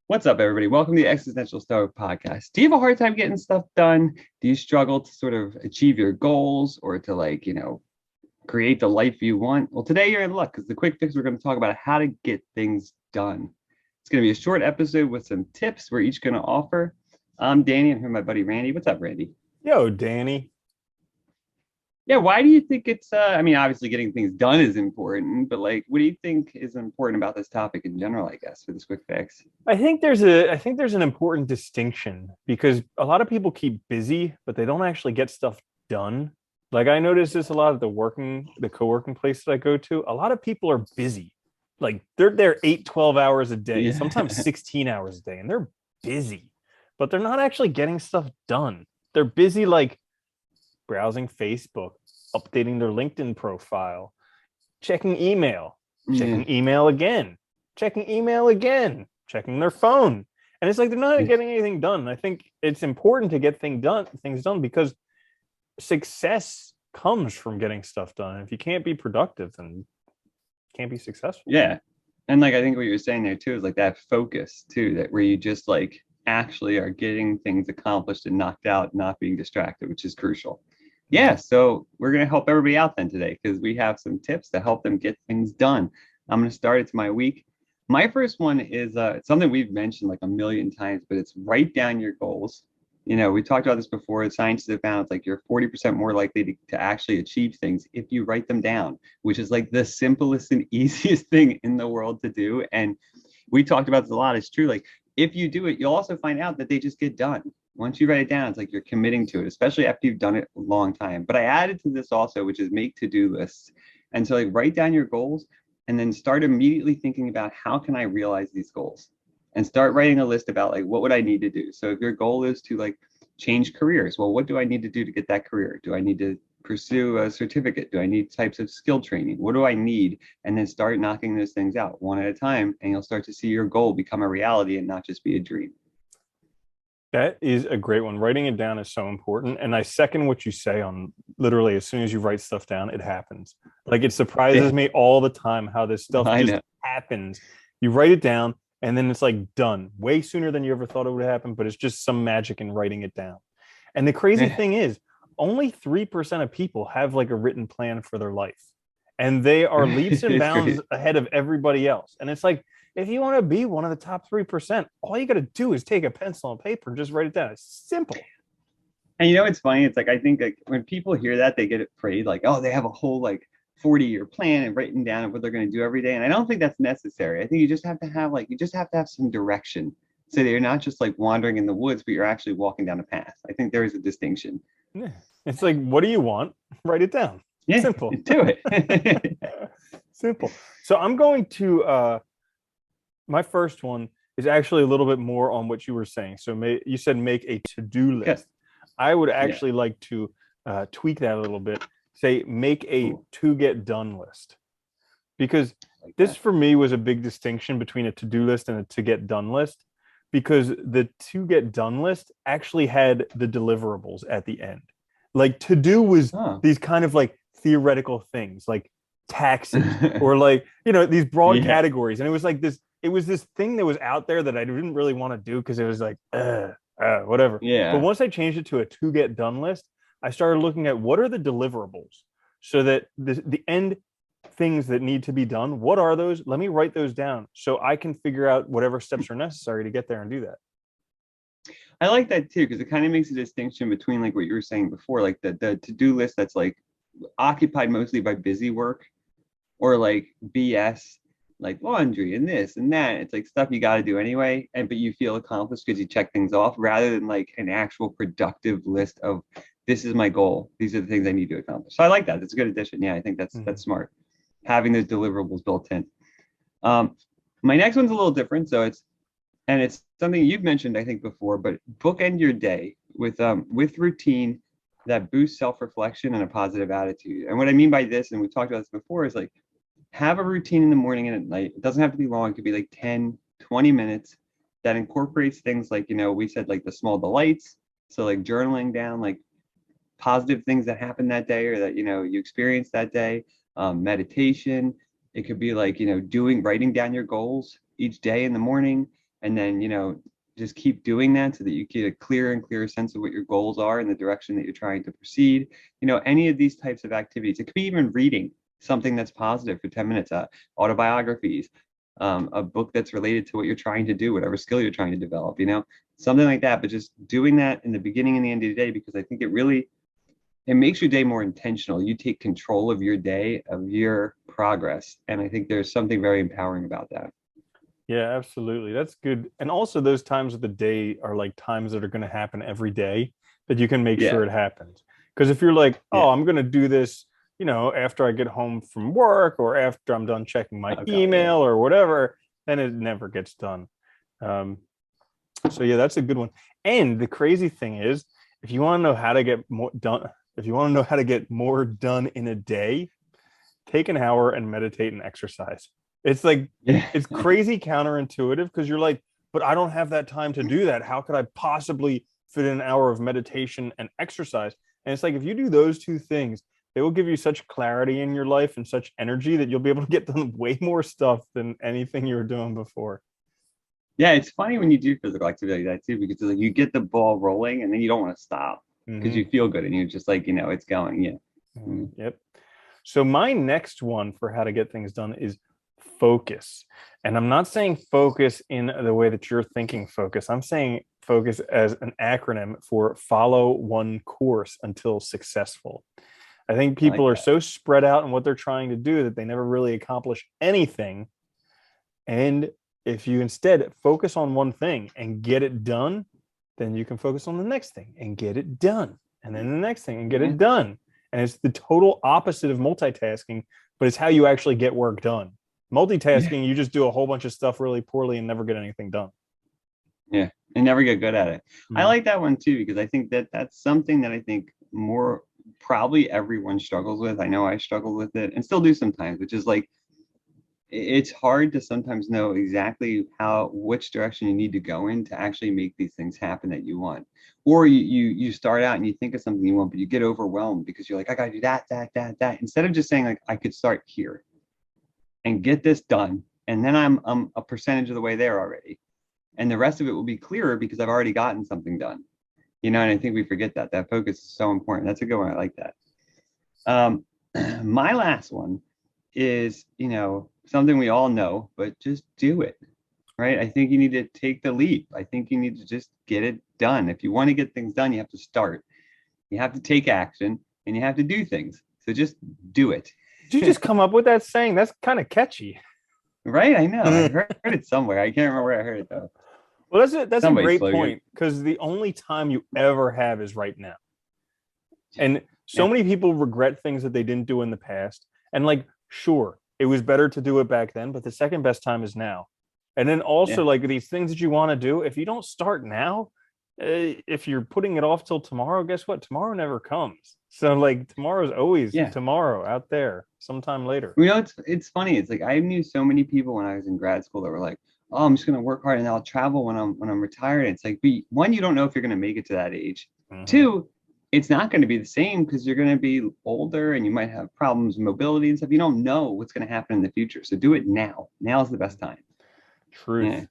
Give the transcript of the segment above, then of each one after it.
What's up, everybody? Welcome to the Existential Stoic podcast. Do you have a hard time getting stuff done? Do you struggle to sort of achieve your goals or to create the life you want? Well, today you're in luck because the quick fix, we're going to talk about how to get things done. It's going to be a short episode with some tips we're each going to offer. I'm Danny and here my buddy Randy. What's up, Randy? Yo, Danny. Yeah, why do you think obviously getting things done is important, but what do you think is important about this topic in general, I guess, for this quick fix? I think there's an important distinction because a lot of people keep busy, but they don't actually get stuff done. Like I notice this a lot at the co-working place that I go to. A lot of people are busy. Like they're there 12 hours a day, Yeah. sometimes 16 hours a day, and they're busy, but they're not actually getting stuff done. They're busy like browsing Facebook, updating their LinkedIn profile, checking email, Yeah. checking email again, checking email again, checking their phone. And it's like they're not getting anything done. I think it's important to get things done because success comes from getting stuff done. If you can't be productive, then you can't be successful. Yeah. And I think what you were saying there too is that focus too, that where you just actually are getting things accomplished and knocked out, not being distracted, which is crucial. Yeah. So we're going to help everybody out then today because we have some tips to help them get things done. I'm going to start. It's my week. My first one is something we've mentioned like a million times, but it's write down your goals. We talked about this before. Scientists have found it's like you're 40% more likely to actually achieve things if you write them down, which is like the simplest and easiest thing in the world to do. And we talked about this a lot. It's true. Like if you do it, you'll also find out that they just get done. Once you write it down, it's like you're committing to it, especially after you've done it a long time. But I added to this also, which is make to-do lists. And so write down your goals and then start immediately thinking about how can I realize these goals? And start writing a list about what would I need to do. So if your goal is to change careers, well, what do I need to do to get that career? Do I need to pursue a certificate? Do I need types of skill training? What do I need? And then start knocking those things out one at a time, and you'll start to see your goal become a reality and not just be a dream. That is a great one. Writing it down is so important. And I second what you say on literally as soon as you write stuff down, it happens. Like it surprises me all the time how this stuff I just know. happens. You write it down and then it's like done way sooner than you ever thought it would happen, but it's just some magic in writing it down. And the crazy thing is, only 3% of people have like a written plan for their life. And they are leaps and It's bounds crazy. ahead of everybody else. And it's like, if you want to be one of the top 3%, all you got to do is take a pencil and paper and just write it down. It's simple. And it's funny. It's I think when people hear that, they get afraid, oh, they have a whole 40-year plan and written down of what they're going to do every day. And I don't think that's necessary. I think you just have to have some direction so that you're not just wandering in the woods, but you're actually walking down a path. I think there is a distinction. Yeah. It's like, what do you want? Write it down. Yeah, Simple. do it. Simple. So I'm going to my first one is actually a little bit more on what you were saying. So you said make a to-do Good. list. I would Yeah. actually like to tweak that a little bit. Say make a to get done list, because this That. for me was a big distinction between a to-do list and a to get done list, because the to get done list actually had the deliverables at the end. Like to do was Oh. these kind of like theoretical things like taxes or these broad Yeah. categories. And it was this thing that was out there that I didn't really want to do because it was like, whatever. But Yeah. once I changed it to a to get done list, I started looking at what are the deliverables so that the end things that need to be done, what are those? Let me write those down so I can figure out whatever steps are necessary to get there and do that. I like that too, because it kind of makes a distinction between what you were saying before, the to-do list that's occupied mostly by busy work or BS, like laundry and this and that. It's stuff you got to do anyway, but you feel accomplished because you check things off rather than an actual productive list of this is my goal. These are the things I need to accomplish. So I like that. That's a good addition. Yeah, I think that's smart. Having those deliverables built in. My next one's a little different. So it's something you've mentioned, I think, before, but bookend your day with routine that boosts self-reflection and a positive attitude. And what I mean by this, and we talked about this before, is have a routine in the morning and at night. It doesn't have to be long. It could be 10, 20 minutes that incorporates things we said the small delights. So journaling down positive things that happened that day or that, you experienced that day. Meditation. It could be writing down your goals each day in the morning. and then, just keep doing that so that you get a clearer and clearer sense of what your goals are and the direction that you're trying to proceed. Any of these types of activities. It could be even reading something that's positive for 10 minutes, autobiographies, a book that's related to what you're trying to do, whatever skill you're trying to develop, something like that. But just doing that in the beginning and the end of the day, because I think it makes your day more intentional. You take control of your day, of your progress. And I think there's something very empowering about that. Yeah, absolutely. That's good. And also those times of the day are like times that are going to happen every day that you can make Yeah. sure it happens. Because if you're like, Yeah. oh, I'm going to do this, after I get home from work or after I'm done checking my Oh, God, yeah. email or whatever, then it never gets done. So yeah, that's a good one. And the crazy thing is, if you want to know how to get more done, if you want to know how to get more done in a day, take an hour and meditate and exercise. It's like, Yeah. it's crazy counterintuitive because you're like, but I don't have that time to do that. How could I possibly fit in an hour of meditation and exercise? And it's like, if you do those two things, they will give you such clarity in your life and such energy that you'll be able to get done way more stuff than anything you were doing before. Yeah, it's funny when you do physical activity like that too, because it's like you get the ball rolling and then you don't want to stop because Mm-hmm. you feel good and you're just like, it's going. Yeah. Mhm. Yep. So my next one for how to get things done is focus. And I'm not saying focus in the way that you're thinking focus. I'm saying focus as an acronym for follow one course until successful. I think I people like are that. so spread out in what they're trying to do that they never really accomplish anything. And if you instead focus on one thing and get it done, then you can focus on the next thing and get it done. And then the next thing and get Yeah. it done. And it's the total opposite of multitasking, but it's how you actually get work done. Yeah. Multitasking, you just do a whole bunch of stuff really poorly and never get anything done. Yeah. And never get good at it. I Mm. like that one too, because I think that that's something that I think more probably everyone struggles with. I know I struggle with it and still do sometimes, which is like it's hard to sometimes know exactly which direction you need to go in to actually make these things happen that you want. Or you start out and you think of something you want, but you get overwhelmed because you're like, I gotta do that. Instead of just saying like I could start here and get this done, and then I'm a percentage of the way there already. And the rest of it will be clearer because I've already gotten something done. And I think we forget that focus is so important. That's a good one. I like that. Um, my last one is, something we all know, but just do it, right? I think you need to take the leap. I think you need to just get it done. If you want to get things done, you have to start. You have to take action and you have to do things. So just do it. Did you just come up with that saying? That's kind of catchy. Right? I know. I Well, heard it somewhere. I can't remember where I heard it though. that's a Somebody's great slogan. point because the only time you ever have is right now. And so Yeah. many people regret things that they didn't do in the past. And like, sure, it was better to do it back then, but the second best time is now. And then also Yeah. like these things that you want to do, if you don't start now, if you're putting it off till tomorrow, guess what? Tomorrow never comes. So like tomorrow's always Yeah. tomorrow out there, sometime later. It's funny. It's like I knew so many people when I was in grad school that were like, "Oh, I'm just gonna work hard and I'll travel when I'm retired." And it's like, one, you don't know if you're gonna make it to that age. Mm-hmm. Two, it's not going to be the same because you're going to be older and you might have problems with mobility and stuff. You don't know what's going to happen in the future, so do it now. Now is the best time. Yeah. Truth.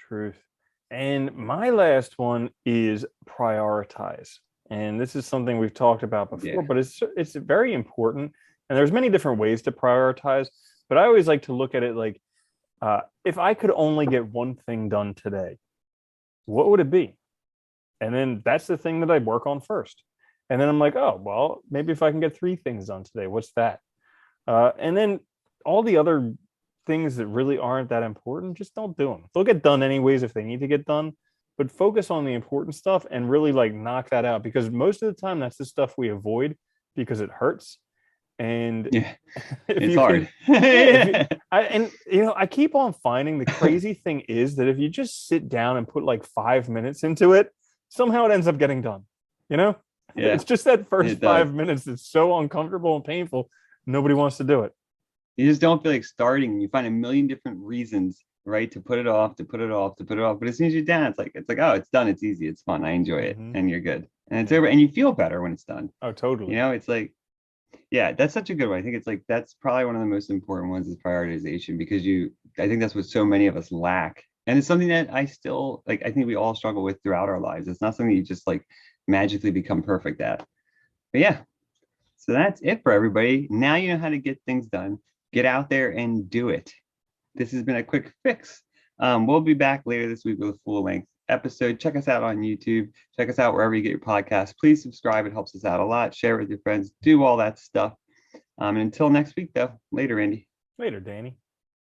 Truth. And my last one is prioritize. And this is something we've talked about before, Yeah. but it's very important. And there's many different ways to prioritize, but I always like to look at it like if I could only get one thing done today, what would it be? And then that's the thing that I work on first. And then I'm like, oh, well, maybe if I can get three things done today, what's that? And then all the other things that really aren't that important, just don't do them. They'll get done anyways if they need to get done, but focus on the important stuff and really like knock that out because most of the time that's the stuff we avoid because it hurts. And Yeah. if It's you can, hard. yeah, if you, Yeah. I keep on finding the crazy thing is that if you just sit down and put like 5 minutes into it, somehow it ends up getting done. You know, Yeah. it's just that first It does. 5 minutes that's so uncomfortable and painful. Nobody wants to do it. You just don't feel like starting. You find a million different reasons, right, to put it off, to put it off, to put it off. But as soon as you're done, it's like, oh, it's done. It's easy. It's fun. I enjoy it, Mm-hmm. and you're good, and it's Yeah. over, and you feel better when it's done. Oh, totally. It's like, yeah, that's such a good one. I think it's like that's probably one of the most important ones is prioritization because I think that's what so many of us lack And it's something that I still like, I think we all struggle with throughout our lives. It's not something you just like magically become perfect at. But yeah, so that's it for everybody. Now you know how to get things done. Get out there and do it. This has been a quick fix. We'll be back later this week with a full length episode. Check us out on YouTube. Check us out wherever you get your podcasts. Please subscribe. It helps us out a lot. Share it with your friends. Do all that stuff. And until next week, though, later, Andy. Later, Danny.